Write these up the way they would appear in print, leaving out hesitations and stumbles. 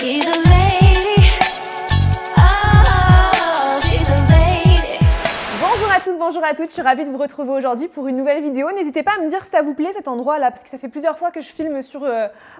She's a lady. Oh, she's a lady. Bonjour à tous, bonjour à toutes, je suis ravie de vous retrouver aujourd'hui pour une nouvelle vidéo. N'hésitez pas à me dire si ça vous plaît cet endroit là, parce que ça fait plusieurs fois que je filme sur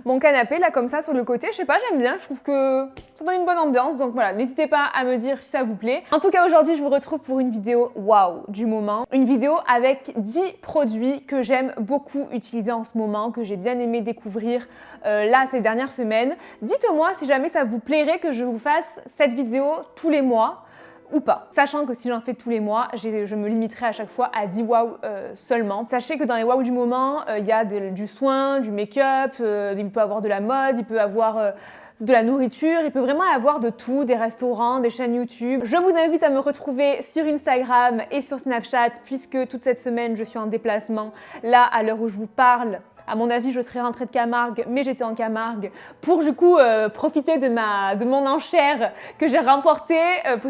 mon canapé là, comme ça sur le côté. Je sais pas, j'aime bien, je trouve que ça donne une bonne ambiance, donc voilà, n'hésitez pas à me dire si ça vous plaît. En tout cas, aujourd'hui, je vous retrouve pour une vidéo waouh du moment. Une vidéo avec 10 produits que j'aime beaucoup utiliser en ce moment, que j'ai bien aimé découvrir là ces dernières semaines. Dites-moi si jamais ça vous plairait que je vous fasse cette vidéo tous les mois ou pas. Sachant que si j'en fais tous les mois, je me limiterai à chaque fois à 10 wow seulement. Sachez que dans les wow du moment, il y a du soin, du make-up, il peut avoir de la mode, il peut avoir de la nourriture, il peut vraiment y avoir de tout, des restaurants, des chaînes YouTube. Je vous invite à me retrouver sur Instagram et sur Snapchat puisque toute cette semaine, je suis en déplacement. Là, à l'heure où je vous parle, à mon avis, je serais rentrée de Camargue, mais j'étais en Camargue pour du coup profiter de mon enchère que j'ai remportée.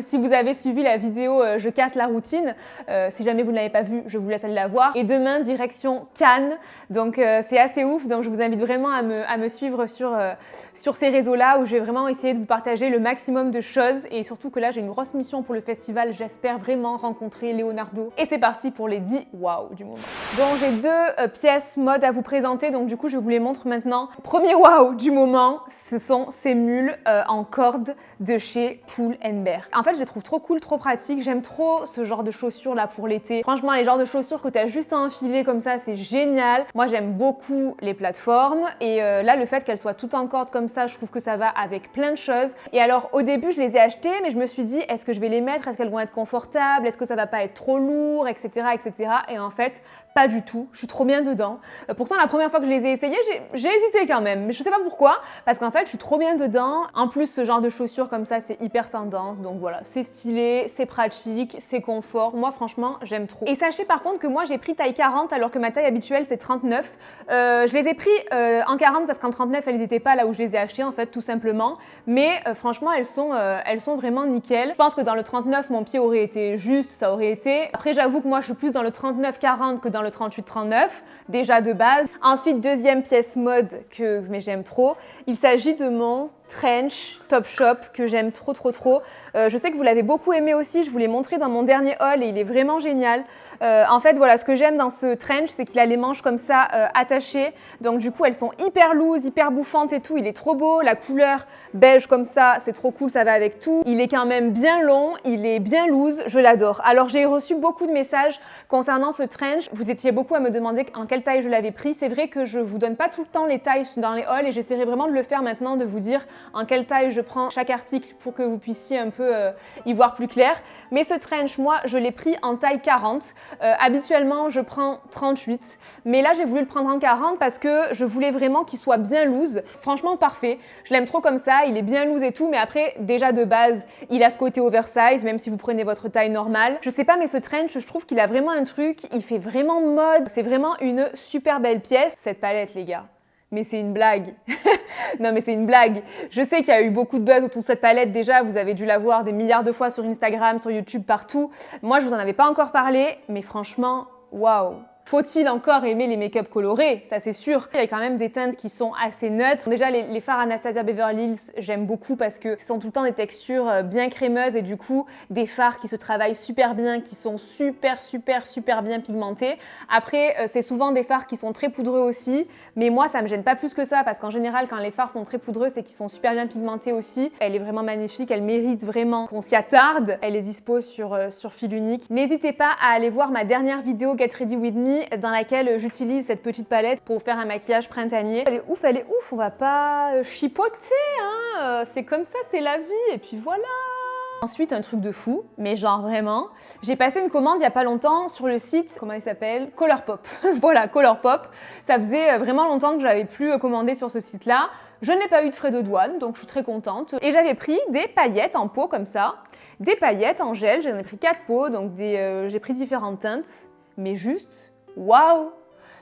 Si vous avez suivi la vidéo Je casse la routine, si jamais vous ne l'avez pas vue, je vous laisse aller la voir. Et demain, direction Cannes, donc c'est assez ouf. Donc je vous invite vraiment à me suivre sur ces réseaux-là où je vais vraiment essayer de vous partager le maximum de choses. Et surtout que là, j'ai une grosse mission pour le festival. J'espère vraiment rencontrer Leonardo. Et c'est parti pour les 10 wow du moment. Donc j'ai deux pièces mode à vous présenter. Donc du coup, je vous les montre maintenant. Premier wow du moment, ce sont ces mules en corde de chez Pull & Bear. En fait, je les trouve trop cool, trop pratiques. J'aime trop ce genre de chaussures là pour l'été. Franchement, les genres de chaussures que tu as juste à enfiler comme ça, c'est génial. Moi, j'aime beaucoup les plateformes et là, le fait qu'elles soient toutes en corde comme ça, je trouve que ça va avec plein de choses. Et alors, au début, je les ai achetées, mais je me suis dit, est-ce que je vais les mettre? Est-ce qu'elles vont être confortables? Est-ce que ça va pas être trop lourd, etc., etc. Et en fait, pas du tout. Je suis trop bien dedans. Pourtant, la première fois que je les ai essayées, j'ai hésité quand même. Mais je sais pas pourquoi. Parce qu'en fait, je suis trop bien dedans. En plus, ce genre de chaussures comme ça, c'est hyper tendance. Donc voilà, c'est stylé, c'est pratique, c'est confort. Moi, franchement, j'aime trop. Et sachez par contre que moi, j'ai pris taille 40 alors que ma taille habituelle, c'est 39. Je les ai pris en 40 parce qu'en 39, elles n'étaient pas là où je les ai achetées, en fait, tout simplement. Mais franchement, elles sont vraiment nickel. Je pense que dans le 39, mon pied aurait été juste, ça aurait été. Après, j'avoue que moi, je suis plus dans le 39-40 que dans le 38-39, déjà de base. Ensuite, deuxième pièce mode mais j'aime trop, il s'agit de mon trench Topshop que j'aime trop. Je sais que vous l'avez beaucoup aimé aussi, je vous l'ai montré dans mon dernier haul et il est vraiment génial. En fait, voilà, ce que j'aime dans ce trench, c'est qu'il a les manches comme ça attachées. Donc du coup, elles sont hyper loose, hyper bouffantes et tout. Il est trop beau, la couleur beige comme ça, c'est trop cool, ça va avec tout. Il est quand même bien long, il est bien loose, je l'adore. Alors j'ai reçu beaucoup de messages concernant ce trench. Vous étiez beaucoup à me demander en quelle taille je l'avais pris. C'est vrai que je vous donne pas tout le temps les tailles dans les hauls et j'essaierai vraiment de le faire maintenant, de vous dire en quelle taille je prends chaque article pour que vous puissiez un peu y voir plus clair. Mais ce trench, moi, je l'ai pris en taille 40. Habituellement, je prends 38. Mais là, j'ai voulu le prendre en 40 parce que je voulais vraiment qu'il soit bien loose. Franchement, parfait. Je l'aime trop comme ça. Il est bien loose et tout. Mais après, déjà de base, il a ce côté oversize, même si vous prenez votre taille normale. Je sais pas, mais ce trench, je trouve qu'il a vraiment un truc. Il fait vraiment mode. C'est vraiment une super belle pièce. Cette palette, les gars. Mais c'est une blague. Non mais c'est une blague. Je sais qu'il y a eu beaucoup de buzz autour de cette palette déjà, vous avez dû la voir des milliards de fois sur Instagram, sur YouTube, partout. Moi je vous en avais pas encore parlé, mais franchement, waouh. Faut-il encore aimer les make-up colorés? Ça c'est sûr. Il y a quand même des teintes qui sont assez neutres. Déjà les fards Anastasia Beverly Hills, j'aime beaucoup parce que ce sont tout le temps des textures bien crémeuses et du coup des fards qui se travaillent super bien, qui sont super bien pigmentés. Après c'est souvent des fards qui sont très poudreux aussi, mais moi ça me gêne pas plus que ça parce qu'en général quand les fards sont très poudreux c'est qu'ils sont super bien pigmentés aussi. Elle est vraiment magnifique, elle mérite vraiment qu'on s'y attarde. Elle est dispo sur fil unique. N'hésitez pas à aller voir ma dernière vidéo Get Ready With Me dans laquelle j'utilise cette petite palette pour faire un maquillage printanier. Elle est ouf, on va pas chipoter, hein, c'est comme ça, c'est la vie, et puis voilà. Ensuite, un truc de fou, mais genre vraiment, j'ai passé une commande il y a pas longtemps sur le site, comment il s'appelle? Colourpop. Voilà, Colourpop. Ça faisait vraiment longtemps que j'avais plus commandé sur ce site-là. Je n'ai pas eu de frais de douane, donc je suis très contente. Et j'avais pris des paillettes en pot comme ça, des paillettes en gel, j'en ai pris 4 pots, donc j'ai pris différentes teintes, mais juste waouh!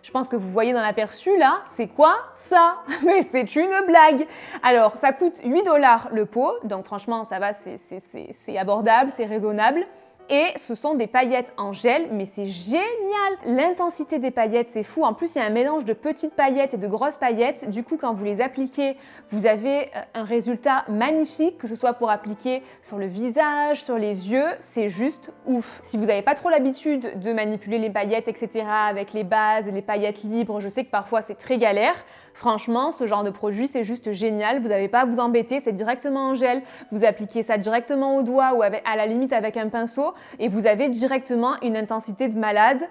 Je pense que vous voyez dans l'aperçu là, c'est quoi ça? Mais c'est une blague! Alors, ça coûte 8 $ le pot, donc franchement, ça va, c'est abordable, c'est raisonnable. et ce sont des paillettes en gel, mais c'est génial! L'intensité des paillettes, c'est fou. En plus, il y a un mélange de petites paillettes et de grosses paillettes. Du coup, quand vous les appliquez, vous avez un résultat magnifique, que ce soit pour appliquer sur le visage, sur les yeux, c'est juste ouf. Si vous n'avez pas trop l'habitude de manipuler les paillettes, etc., avec les bases, les paillettes libres, je sais que parfois c'est très galère. Franchement, ce genre de produit, c'est juste génial. Vous n'avez pas à vous embêter, c'est directement en gel. Vous appliquez ça directement au doigt ou à la limite avec un pinceau et vous avez directement une intensité de malade.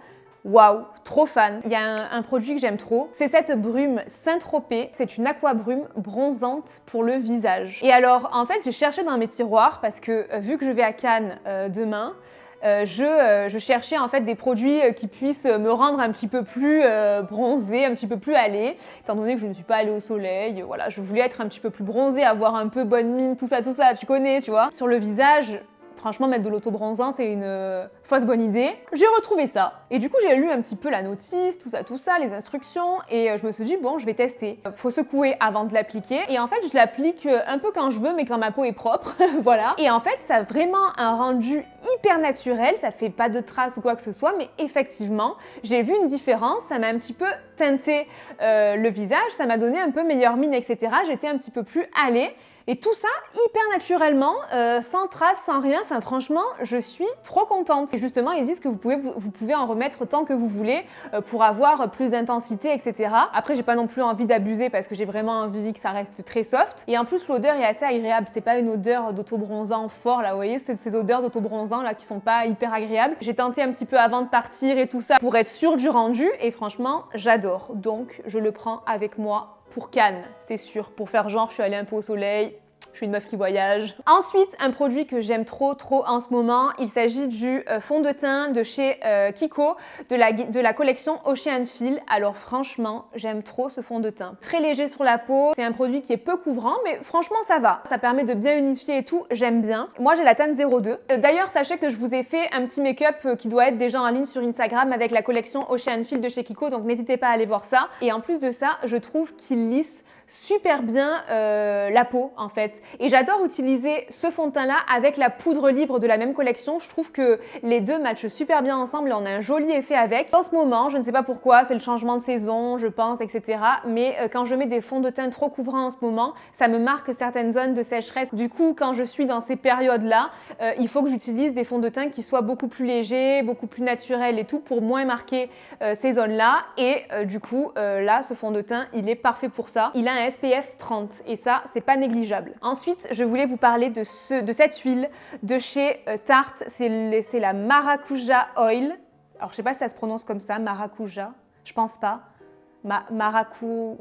Waouh, trop fan. Il y a un produit que j'aime trop, c'est cette brume Saint-Tropez. C'est une aquabrume bronzante pour le visage. Et alors, en fait, j'ai cherché dans mes tiroirs parce que vu que je vais à Cannes demain, je cherchais en fait des produits qui puissent me rendre un petit peu plus bronzée, un petit peu plus allée, étant donné que je ne suis pas allée au soleil. Voilà, je voulais être un petit peu plus bronzée, avoir un peu bonne mine, tout ça, tu connais, tu vois. Sur le visage, franchement, mettre de l'autobronzant, c'est une fausse bonne idée. J'ai retrouvé ça. Et du coup, j'ai lu un petit peu la notice, tout ça, les instructions, et je me suis dit, bon, je vais tester. Faut secouer avant de l'appliquer. Et en fait, je l'applique un peu quand je veux, mais quand ma peau est propre, voilà. Et en fait, ça a vraiment un rendu hyper naturel, ça fait pas de traces ou quoi que ce soit, mais effectivement, j'ai vu une différence, ça m'a un petit peu teinté le visage, ça m'a donné un peu meilleure mine, etc. J'étais un petit peu plus allée. Et tout ça hyper naturellement, sans traces, sans rien. Enfin franchement, je suis trop contente. Et justement, ils disent que vous pouvez en remettre tant que vous voulez pour avoir plus d'intensité, etc. Après, j'ai pas non plus envie d'abuser parce que j'ai vraiment envie que ça reste très soft. Et en plus, l'odeur est assez agréable. C'est pas une odeur d'autobronzant fort là, vous voyez, c'est ces odeurs d'autobronzant là qui sont pas hyper agréables. J'ai tenté un petit peu avant de partir et tout ça pour être sûre du rendu et franchement, j'adore. Donc, je le prends avec moi pour Cannes, c'est sûr, pour faire genre je suis allée un peu au soleil, je suis une meuf qui voyage. Ensuite, un produit que j'aime trop en ce moment, il s'agit du fond de teint de chez Kiko, de la collection Ocean Feel. Alors franchement, j'aime trop ce fond de teint. Très léger sur la peau, c'est un produit qui est peu couvrant, mais franchement ça va. Ça permet de bien unifier et tout, j'aime bien. Moi j'ai la teinte 02. D'ailleurs, sachez que je vous ai fait un petit make-up qui doit être déjà en ligne sur Instagram avec la collection Ocean Feel de chez Kiko, donc n'hésitez pas à aller voir ça. Et en plus de ça, je trouve qu'il lisse super bien la peau en fait. Et j'adore utiliser ce fond de teint là avec la poudre libre de la même collection. Je trouve que les deux matchent super bien ensemble et on a un joli effet avec. En ce moment, je ne sais pas pourquoi, c'est le changement de saison, je pense, etc. Mais quand je mets des fonds de teint trop couvrants en ce moment, ça me marque certaines zones de sécheresse. Du coup, quand je suis dans ces périodes-là, il faut que j'utilise des fonds de teint qui soient beaucoup plus légers, beaucoup plus naturels et tout pour moins marquer ces zones-là. Et du coup, là, ce fond de teint, il est parfait pour ça. Il a un SPF 30 et ça, c'est pas négligeable. Ensuite, je voulais vous parler de cette huile de chez Tarte. C'est la Maracuja Oil. Alors, je sais pas si ça se prononce comme ça, Maracuja. Je pense pas.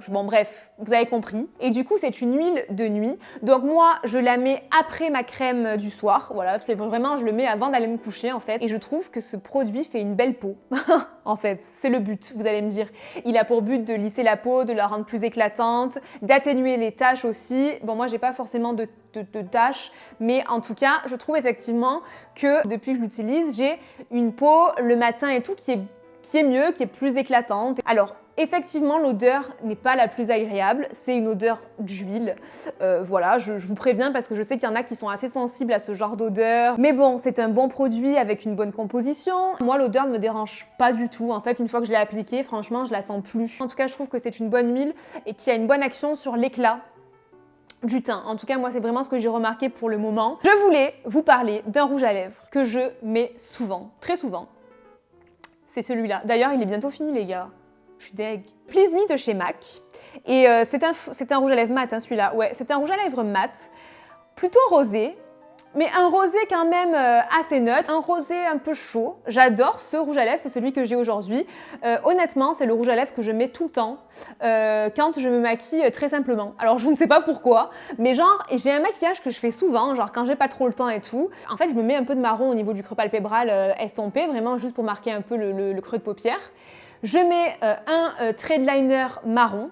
Bon bref, vous avez compris. Et du coup, c'est une huile de nuit. Donc moi, je la mets après ma crème du soir. Voilà, c'est vraiment, je le mets avant d'aller me coucher en fait. Et je trouve que ce produit fait une belle peau. En fait, c'est le but, vous allez me dire. Il a pour but de lisser la peau, de la rendre plus éclatante, d'atténuer les taches aussi. Bon, moi, j'ai pas forcément de taches, mais en tout cas, je trouve effectivement que depuis que je l'utilise, j'ai une peau le matin et tout qui est mieux, qui est plus éclatante. Alors, effectivement, l'odeur n'est pas la plus agréable, c'est une odeur d'huile. Voilà, je vous préviens parce que je sais qu'il y en a qui sont assez sensibles à ce genre d'odeur. Mais bon, c'est un bon produit avec une bonne composition. Moi, l'odeur ne me dérange pas du tout. En fait, une fois que je l'ai appliquée, franchement, je la sens plus. En tout cas, je trouve que c'est une bonne huile et qui a une bonne action sur l'éclat du teint. En tout cas, moi, c'est vraiment ce que j'ai remarqué pour le moment. Je voulais vous parler d'un rouge à lèvres que je mets souvent, très souvent. C'est celui-là. D'ailleurs, il est bientôt fini, les gars. Je suis deg. Please Me de chez MAC. Et c'est un rouge à lèvres mat, hein, celui-là. Ouais, c'est un rouge à lèvres mat, plutôt rosé, mais un rosé quand même assez neutre, un rosé un peu chaud. J'adore ce rouge à lèvres, c'est celui que j'ai aujourd'hui. Honnêtement, c'est le rouge à lèvres que je mets tout le temps quand je me maquille très simplement. Alors, je ne sais pas pourquoi, mais genre, j'ai un maquillage que je fais souvent, genre quand j'ai pas trop le temps et tout. En fait, je me mets un peu de marron au niveau du creux palpébral estompé, vraiment juste pour marquer un peu le creux de paupière. Je mets un trait de liner marron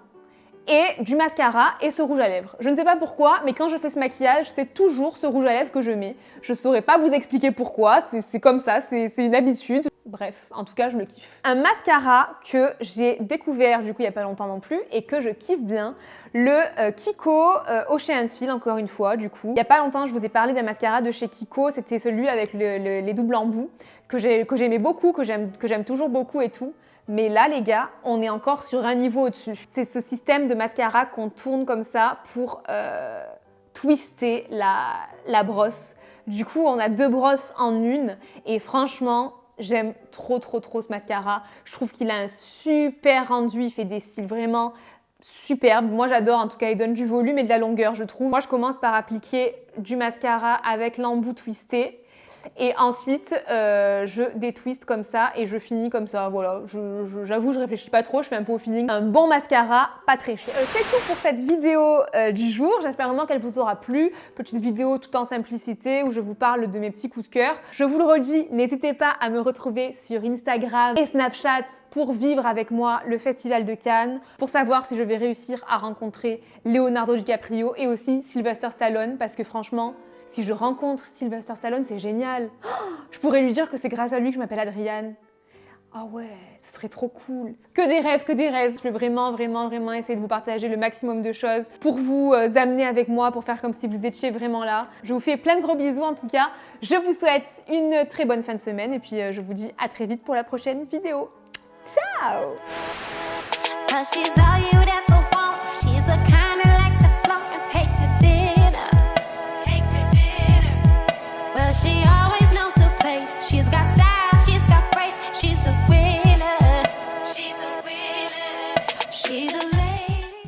et du mascara et ce rouge à lèvres. Je ne sais pas pourquoi, mais quand je fais ce maquillage, c'est toujours ce rouge à lèvres que je mets. Je ne saurais pas vous expliquer pourquoi, c'est comme ça, c'est une habitude. Bref, en tout cas, je le kiffe. Un mascara que j'ai découvert du coup il n'y a pas longtemps non plus et que je kiffe bien, le Kiko Ocean Feel, encore une fois du coup. Il n'y a pas longtemps, je vous ai parlé d'un mascara de chez Kiko, c'était celui avec les doubles embouts que j'aimais beaucoup, que j'aime toujours beaucoup et tout. Mais là, les gars, on est encore sur un niveau au-dessus. C'est ce système de mascara qu'on tourne comme ça pour twister la brosse. Du coup, on a 2 brosses en une et franchement, j'aime trop ce mascara. Je trouve qu'il a un super rendu, il fait des cils vraiment superbes. Moi, j'adore, en tout cas, il donne du volume et de la longueur, je trouve. Moi, je commence par appliquer du mascara avec l'embout twisté. Et ensuite, je détwiste comme ça et je finis comme ça. Voilà, j'avoue, je réfléchis pas trop, je fais un peu au feeling. Un bon mascara, pas très cher. C'est tout pour cette vidéo du jour. J'espère vraiment qu'elle vous aura plu. Petite vidéo tout en simplicité où je vous parle de mes petits coups de cœur. Je vous le redis, n'hésitez pas à me retrouver sur Instagram et Snapchat pour vivre avec moi le Festival de Cannes, pour savoir si je vais réussir à rencontrer Leonardo DiCaprio et aussi Sylvester Stallone, parce que franchement, si je rencontre Sylvester Stallone, c'est génial. Oh, je pourrais lui dire que c'est grâce à lui que je m'appelle Adriane. Ah ouais, ce serait trop cool. Que des rêves, que des rêves. Je vais vraiment essayer de vous partager le maximum de choses pour vous amener avec moi, pour faire comme si vous étiez vraiment là. Je vous fais plein de gros bisous en tout cas. Je vous souhaite une très bonne fin de semaine et puis je vous dis à très vite pour la prochaine vidéo. Ciao! 'Cause she's all you'd ever want. She's the kind of